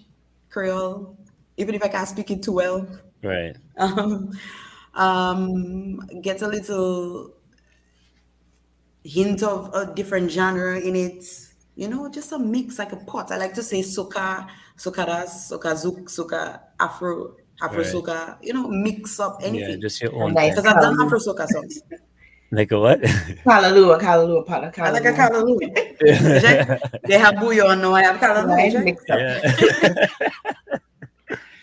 Creole, even if I can't speak it too well. Right. Um, get a little hint of a different genre in it. Just a mix, like a pot. I like to say soca, socadas, soca zouk, soca Afro Right. soca. Mix up Yeah, anything just your A own nice thing. because I've done callaloo. Afro soca songs. Like a what? Callaloo, partner, I like a callaloo. callaloo. They have bouillon, no, I have callaloo. Right? Jay. Mix up. Yeah.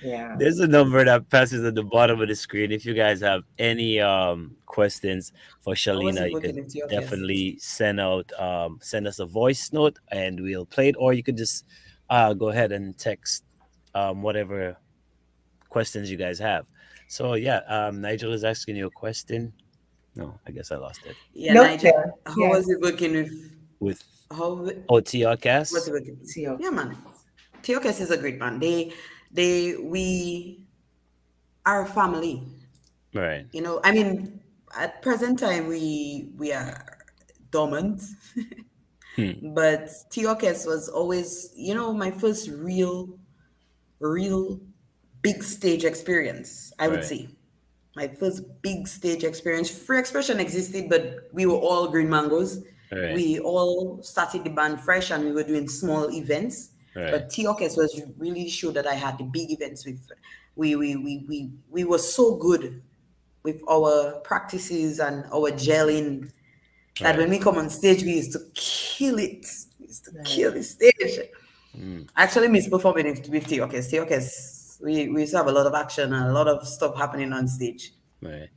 Yeah. There's a number that passes at the bottom of the screen. If you guys have any questions for How was Shalina, it you working could with your case? definitely send us a voice note and we'll play it, or you could just go ahead and text whatever questions you guys have. So yeah, Nigel is asking you a question. No, I guess I lost it. Yeah, Nope, Nigel. there. How Yes. was it working with With how OTR was it cast. working? See you. Yeah, man. TOKS is a great man. We are a family. Right. I mean, at present time we are dormant, Hmm. but TOKS was always, my first real big stage experience, I would Right. say. My first big stage experience. Free expression existed, but we were all green mangoes. Right. We all started the band fresh and we were doing small events. Right. But TOKS was really the show that I had the big events with. We were so good with our practices and our gelling that Right. when we come on stage, we used to kill it. We used to kill the stage. Mm. I actually miss performing with TOKS. TOKS, we used to have a lot of action and a lot of stuff happening on stage. Right.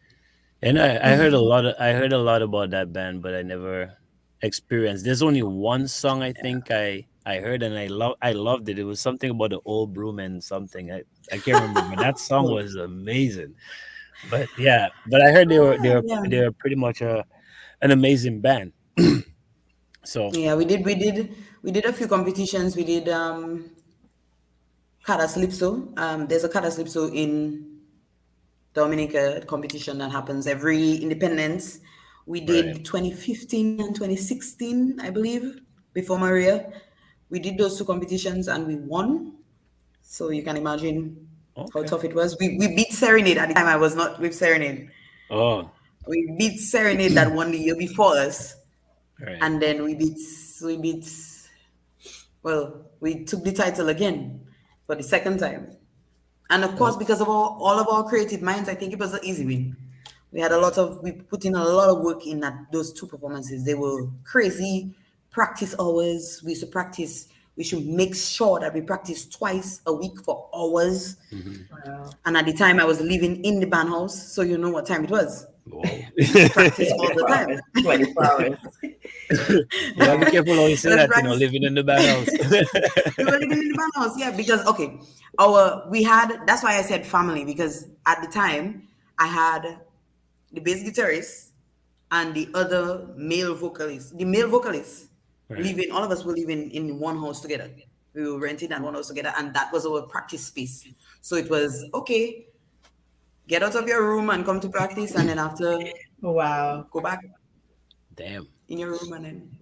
And I heard a lot about that band, but I never experienced. There's only one song I think I heard and I loved it. It was something about the old broom and something. I can't remember, but that song was amazing. But yeah, but I heard they were they were Yeah. they were pretty much an amazing band. So Yeah, we did a few competitions. We did Calypso. There's a Calypso in Dominica competition that happens every independence. We right. did 2015 and 2016, I believe, before Maria. We did those two competitions and we won. So you can imagine how Okay. tough it was. We beat Serenade at the time. I was not with Serenade. Oh, We beat Serenade that won the year before us, right. and then we beat. Well, we took the title again for the second time. And of course, Oh, because of all of our creative minds, I think it was an easy win. We put in a lot of work in those two performances. They were crazy practice hours. We used to practice. We should make sure that we practice twice a week for hours. mhm. Wow. And at the time, I was living in the band house, so you know what time it was. Whoa. Practice all the time. 24 hours. You gotta be careful how you say Let's that, practice. living in the bad house. We were living in the band house, yeah, because okay, that's why I said family, because at the time I had the bass guitarist and the other male vocalist. The male vocalist living, all of us were living in one house together. We were renting that one house together, and that was our practice space. So it was okay, get out of your room and come to practice, and then after Wow. go back Damn. in your room, and then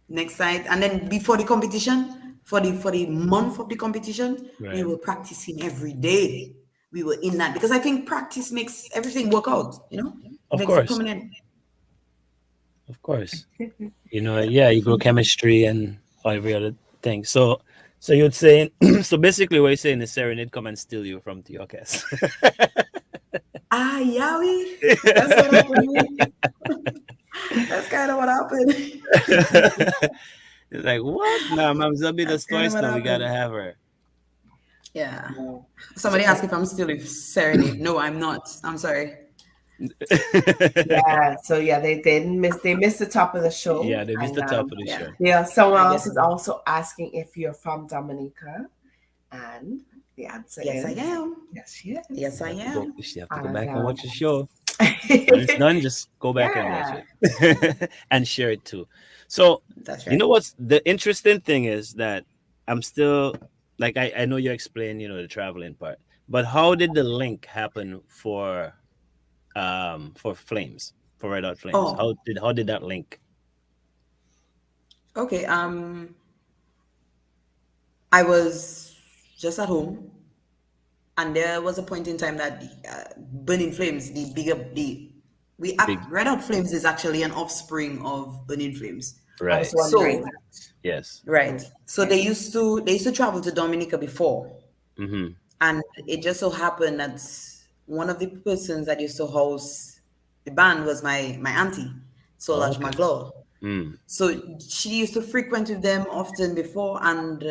next night, and then before the competition, for the month of the competition, we Right. were practicing every day. We were in that because I think practice makes everything work out. You know, Of makes it course. permanent. Of course. Yeah, you grow chemistry and every other thing. So you'd say, so basically what you're saying is Serenade come and steal you from the orchestra. Ah, Yowie, that's what happened. That's kind of what happened. It's like, what? No, Mom's done That's us kind of twice what now. We gotta happened. have her. Yeah. Somebody asked if I'm still with Serenade. No, I'm not. I'm sorry. Yeah. So yeah, they missed the top of the show. Yeah, they missed the And, top of the yeah. show. Yeah, someone I else guess is so. also asking if you're from Dominica, and the answer Yes, is I am. yes, she is. Yes, I You am. have to go And, back and watch the show. When it's done, just go back and watch it and share it too. So, That's you right. know what's the interesting thing is that I'm still like I know you explained, the traveling part, but how did the link happen for Flames, for Red Hot Flames? Oh, How did that link? okay. I was just at home, and there was a point in time that Burning Flames, Big, Red Hot Flames is actually an offspring of Burning Flames. I was right? wondering. So, Yes. right. So they used to travel to Dominica before, Mm-hmm. and it just so happened that one of the persons that used to host the band was my auntie, Solange Okay. Magloire. Mm. So she used to frequent with them often before, and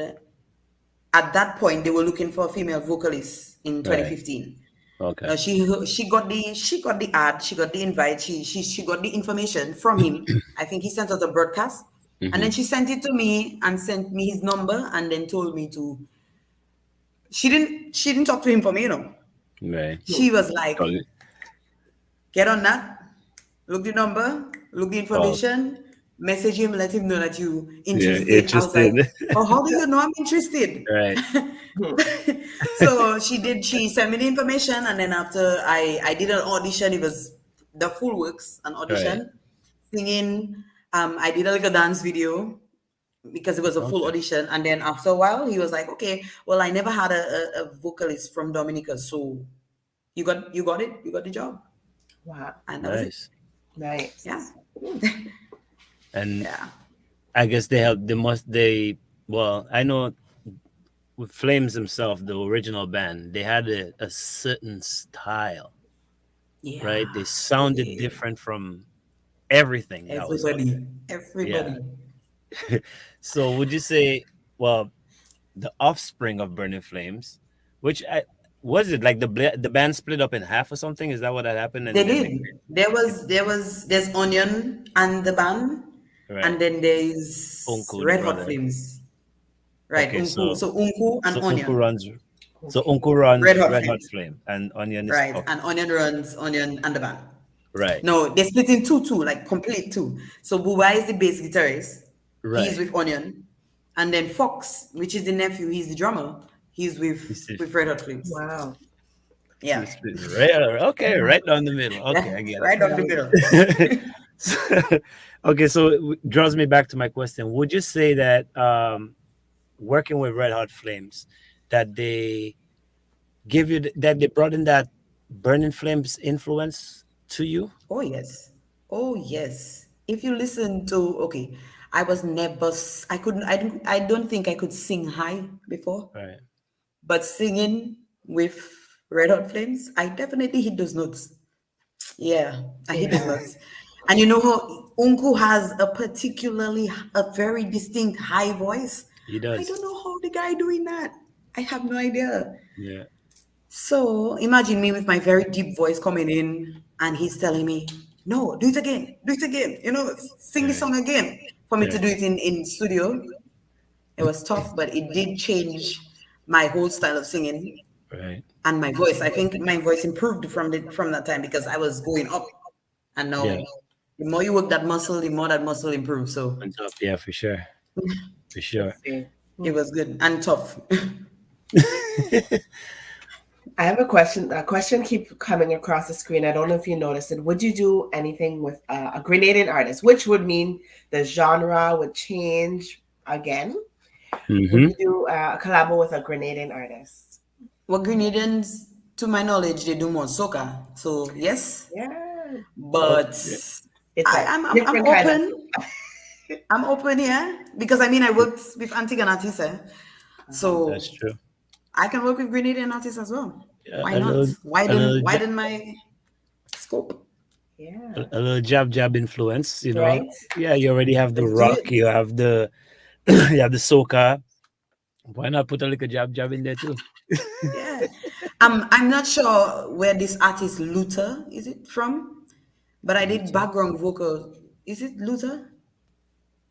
at that point they were looking for a female vocalist in Right. 2015. Okay. She got the ad, she got the invite, she got the information from him. I think he sent out a broadcast, and then Mm-hmm. she sent it to me and sent me his number, and then told me to. She didn't talk to him for me, Right. She was like, Oh, get on that, look the number, look the oh, information, message him, let him know that you yeah, interested. I was like, interested. oh, how do you know I'm interested? Right. So she sent me the information, and then after I did an audition. It was the full works, an Right. audition, singing. I did a little dance video because it was a full Okay. audition, and then after a while he was like, okay, well, I never had a vocalist from Dominica, so you got it, you got the job, Wow, and that was it. Nice. nice. Yeah. And Yeah. I guess well, I know with Flames themselves, the original band, they had a certain style, Yeah. right? They sounded did. different from everything that was out there. Everybody. So would you say, well, the offspring of Burning Flames, was it like the band split up in half or something? Is that what had happened? And They then did. There's Onion and the band, right. and then there's Uncle, the Red Hot brother. Flames. Right, Okay, Unku. So Unku and so Onion. Uncle runs Red Hot Red Hot Flames. Flame, and Onion is Right, okay. and Onion runs Onion and the band. Right. No, they split in two, like complete two. So Buba is the bass guitarist. Right. He's with Onion, and then Fox, which is the nephew, he's the drummer. He's with Red Hot Flames. Wow. Yeah, Okay, right down the middle. Okay, I get right down the middle. it. Okay, so it draws me back to my question. Would you say that working with Red Hot Flames, that they give you that they brought in that Burning Flames influence to you? Oh yes. Oh yes. If you listen to I was never I don't think I could sing high before, Right. but singing with Red Hot Flames, I definitely hit those notes. Yeah, I hit those notes. And you know how Unku has a very distinct high voice. He I does. don't know how the guy doing that. I have no idea. Yeah. So imagine me with my very deep voice coming in, and he's telling me, "No, do it again, sing the song again." For me to Right. do it in studio, it was tough, but it did change my whole style of singing Right. and my voice. I think my voice improved from that time because I was going up, and now Yeah. the more you work that muscle, the more that muscle improves. So On top, yeah, for sure. for sure. See. It was good and tough. I have a question. A question keeps coming across the screen. I don't know if you noticed it. Would you do anything with a Grenadian artist, which would mean the genre would change again? Would Hmm. you do a collab with a Grenadian artist? Well, Grenadians, to my knowledge, they do more soca. So yes, Yeah, but it's I, a I'm different kind of. open. I'm open here because I mean I worked with Antigua and Artisa, so That's true. I can work with Grenadian artists as well. Yeah, Why not? a little, Widen my scope. Yeah, a little jab influence. right. Yeah, you already have the Let's do rock, it. you have the you have the soca. Why not put a little jab in there too? Yeah. I'm not sure where this artist Luther is it from, but I did background vocal. Is it Luther?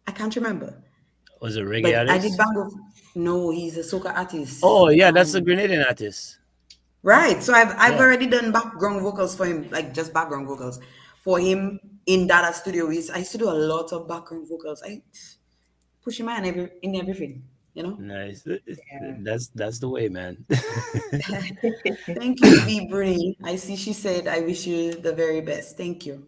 I can't remember. Was a reggae But I did artist? background. No, he's a soca artist. Oh yeah, that's a Grenadian artist. Right. So I've Yeah. already done background vocals for him, like just background vocals for him in Data Studio. I used to do a lot of background vocals. I push him in everything, you know. Nice. Yeah. That's the way, man. Thank you, V Bruni. I see she said, I wish you the very best. Thank you.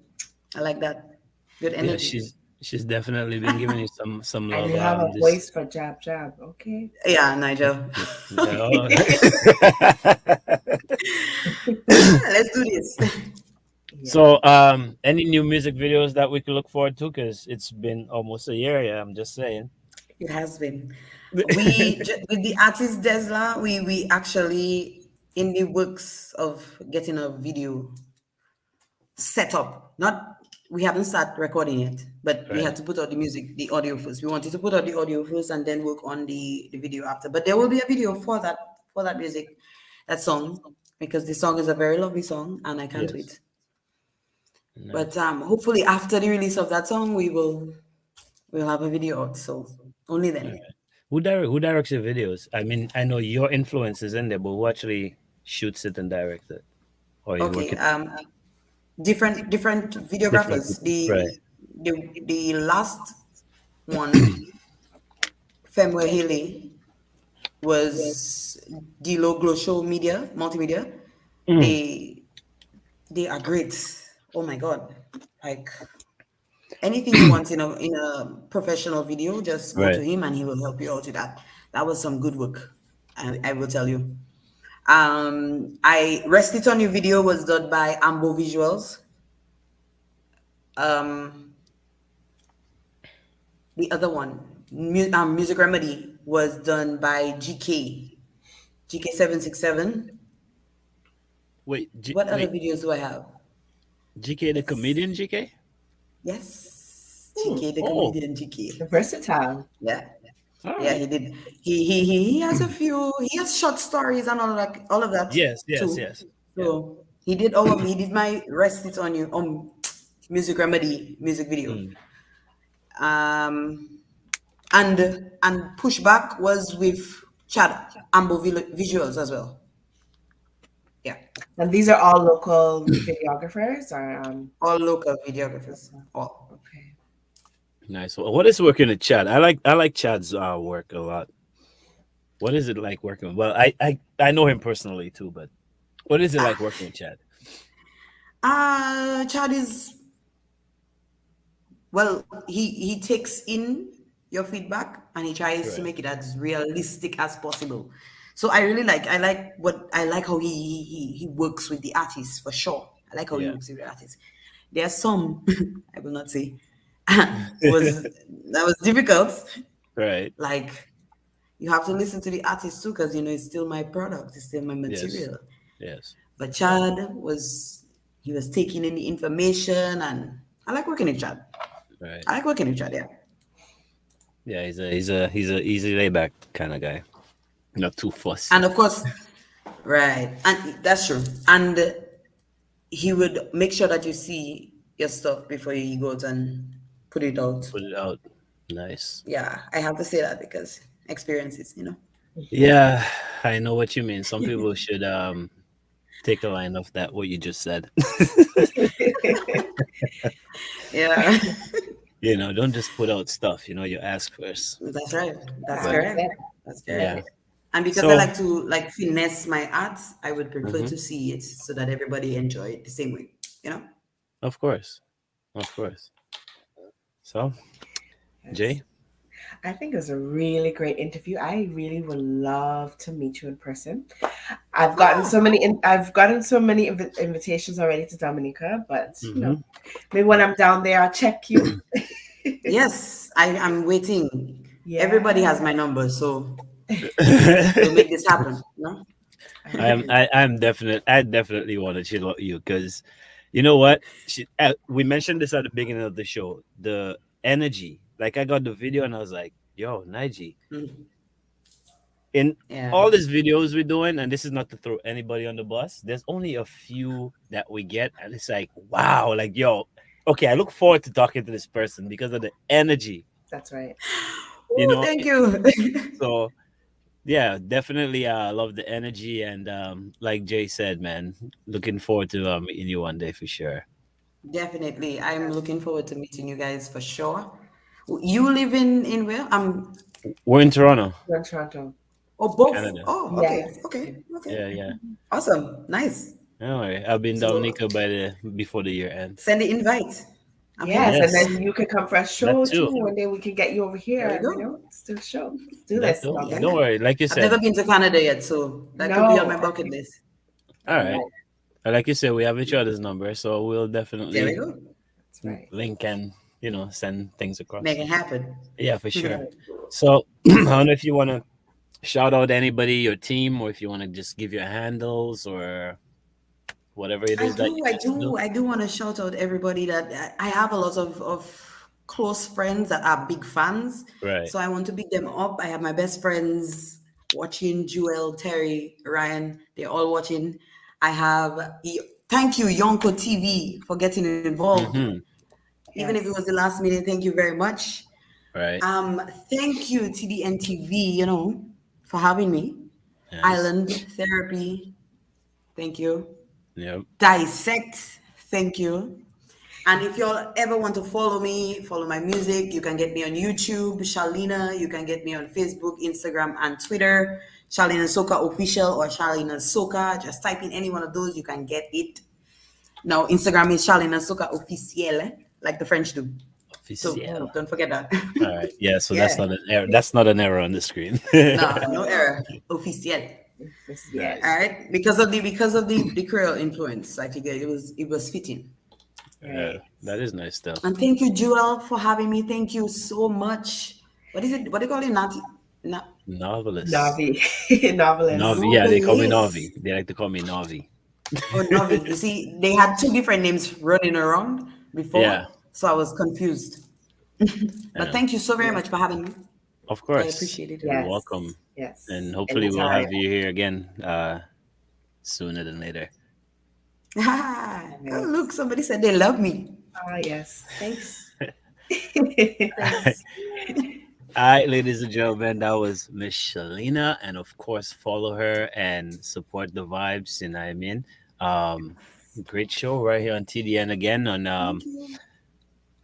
I like that. Good Yeah, energy. she's definitely been giving you some And love. you have a This voice for jab. Okay. Yeah, Nigel. oh. Let's do this. Yeah. So, any new music videos that we could look forward to? Because it's been almost a year. Yeah, I'm just saying. It has been. With the artist Desla, we actually in the works of getting a video set up. Not we haven't started recording yet, but we had Right. to put out the audio first. We wanted to put out the audio first and then work on the video after. But there will be a video for that music, that song, because the song is a very lovely song and I can't Yes. wait. Nice. But hopefully after the release of that song, we'll have a video out. So only then. Who directs your videos? I mean, I know your influence is in there, but who actually shoots it and directs it? Or you work Okay. it Different videographers. different, right? The last one, Femwe Haley, was Dilo Glow Show Media, Multimedia. They are great. Oh my god. Like anything you want in a professional video, just go to Right. him and he will help you out with that. That was some good work. I will tell you. I Rest It On Your video was done by Ambo Visuals. The other one, Music Remedy, was done by GK767. Wait, What other videos do I have? GK the comedian, GK? Yes, GK the Oh. comedian GK. Versatile. Yeah. All Yeah, right. he did. He has a few. He has short stories and all of that. Yes. too. So he did he did my Rest It On You Music Remedy music video. And Pushback was with Chad Ambo Visuals as well. Yeah, And these are all local videographers, or all local videographers. All. okay. Nice. What is working with Chad? I like Chad's work a lot. What is it like working? Well, I know him personally too, but what is it like working with Chad? Chad is well. He takes in your feedback and he tries to Right. make it as realistic as possible. So I like how he works with the artists for sure. I like how he Yeah. works with the artists. There are some I will not say that was difficult. Right. Like you have to listen to the artist too, because it's still my product, it's still my material. Yes. But Chad was taking in the information, and I like working with Chad. Right. I like working with Chad, yeah. Yeah, he's a easy layback kind of guy. Not too fussy. And of course, right, and that's true. And he would make sure that you see your stuff before he goes and put it out. Put it out. Nice. Yeah, I have to say that because experiences, Yeah, I know what you mean. Some people should take a line off that what you just said. Yeah. Don't just put out stuff. You ask first. That's right. That's But That's correct. it. That's That's yeah, correct. it. And because I so like to like finesse my art, I would prefer mhm, to see it so that everybody enjoy it the same way. You know? of course, of course. So Yes. Jay, I think it was a really great interview. I really would love to meet you in person. Yeah. I've gotten so many invitations already to Dominica, but hmm maybe when I'm down there, I'll check you. Yes, I am waiting. Everybody has Yeah. my number, so we'll make this happen. No? I definitely want to chill with you because you know what? We mentioned this at the beginning of the show. The energy, like I got the video and I was like, "Yo, Naiji, Mm, in yeah. all these videos we're doing, and this is not to throw anybody on the bus. There's only a few that we get, and it's like, wow, like yo, okay, I look forward to talking to this person because of the energy, That's right. you Oh, know. thank you. So yeah, definitely, I love the energy, and like Jay said, man, looking forward to meeting you one day for sure. Definitely. I'm Yeah. looking forward to meeting you guys for sure. You live in where? We're in Toronto, We're in Toronto. Oh, both. Canada. Oh, okay. Yes. Okay. Yes. Okay. Yeah, yeah. Awesome. Nice. All right, I'll be in So Dominica by the before the year ends. send the invite. I'm Yes, here. and Yes, then you could come for a that show too. too, and then we can get you over There we here. go. Let's do a show. Let's do That this, too. Yeah. Dominic. Don't worry, like you I've never said. been to Canada yet, so that could be on No. my bucket list. All All right. right. Like you said, we have each other's number, so we'll There we definitely go. That's right. link and send things Make across. it happen. Yeah, for sure. Right. So I don't know if you want to shout out anybody, your team, or if you want to just give your handles or whatever it I is that do, you I choose to do. do, I do want to shout out everybody that I have a lot of close friends that are big fans. Right. So I want to big them up. I have my best friends watching, Jewel, Terry, Ryan, they're all watching. I have, thank you, Yonko TV, for getting involved. Mm-hmm. Even if it was Yes. the last minute, thank you very much. Right. Thank you, TDN TV, for having me. Yes. Island Therapy, thank you. Yep. Dissect. Thank you. And if y'all ever want to follow me, follow my music, you can get me on YouTube, Shalina. You can get me on Facebook, Instagram, and Twitter. Shalina Soka Official or Shalina Soka. Just type in any one of those, you can get it. Now, Instagram is Shalina Soka Officiel, like the French do. So Officiel. don't forget that. All right. Yeah. So that's Yeah. not an error. That's not an error on the screen. No, no error. Officiel. Yes. All Nice. right. Because of the Creole influence, I figured it was fitting. Yeah, Right. that is nice stuff. And thank you, Jewel, for having me. Thank you so much. What is it? What do you call it? Nati? Na- Novelist. Navi. Novelist. Navi. Yeah, they call me Navi. Novelist. They like to call me Navi. Oh, Novi. You see, they had two different names running around Yeah. before, so I was confused. But Yeah. thank you so very Yeah. much for having me. Of I course. appreciate it very You're much. Yes. welcome. And Yes. hopefully we'll Anytime. have you here again sooner than later. Ah, oh, Right. look, somebody said they love me. Ah, yes. Thanks. All Thanks. right, ladies and gentlemen, that was Miss Shalina. And of course, follow her and support the vibes. You know what I mean? Um, Great show right here on TDN again on Thank you.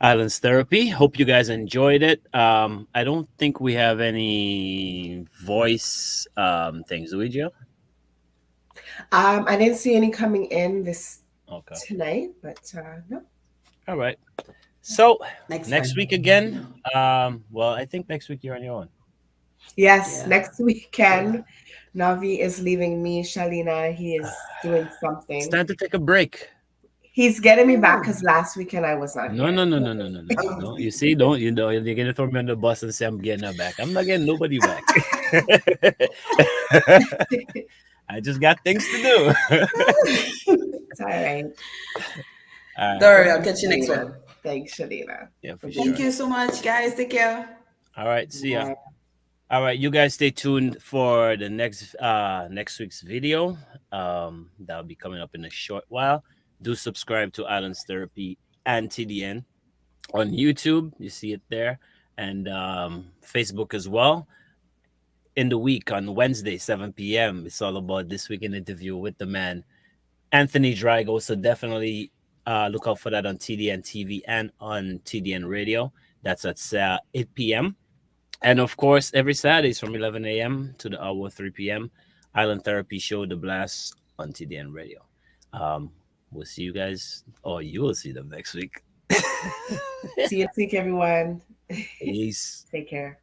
Islands Therapy. Hope you guys enjoyed it. I don't think we have any voice things, do we, Joe? I didn't see any coming in this Okay. tonight, but no. All right. So Next next time. week again. Well, I think next week you're on your own. Yes, Yeah. next weekend, Navi is leaving me, Shalina. He is doing It's something. time to take a break. He's getting me back Ooh. because last weekend I was not No, here. no, no, no, no, no, no. Oh, No. You see, don't you know you're gonna throw me on the bus and say I'm getting her back. I'm not getting nobody back. I just got things to do. It's all right. All right. don't worry, I'll catch you next Shalina. one. Thanks, Shalina. Yeah, for Thank sure. you so much, guys. Take care. All right. See ya. Bye. All right, you guys stay tuned for the next week's video. That'll be coming up in a short while. Do subscribe to Islands Therapy and TDN on YouTube. You see it there, and Facebook as well. In the week on Wednesday, 7 p.m. It's all about this weekend interview with the man Anthony Drago. So definitely look out for that on TDN TV and on TDN Radio. That's at 8 p.m. And of course, every Saturdays from 11 a.m. to the hour 3 p.m. Island Therapy Show, The Blast on TDN Radio. We'll see you guys, or you will see them next week. See you next week, everyone. Peace. Take care.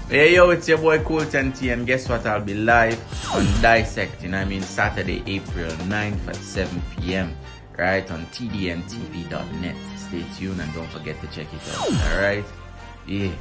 Hey yo, it's your boy Colton T, and guess what? I'll be live on Dissect, Saturday, April 9th at 7 p.m. right on tdntv.net. Stay tuned and don't forget to check it out. Alright? Yeah.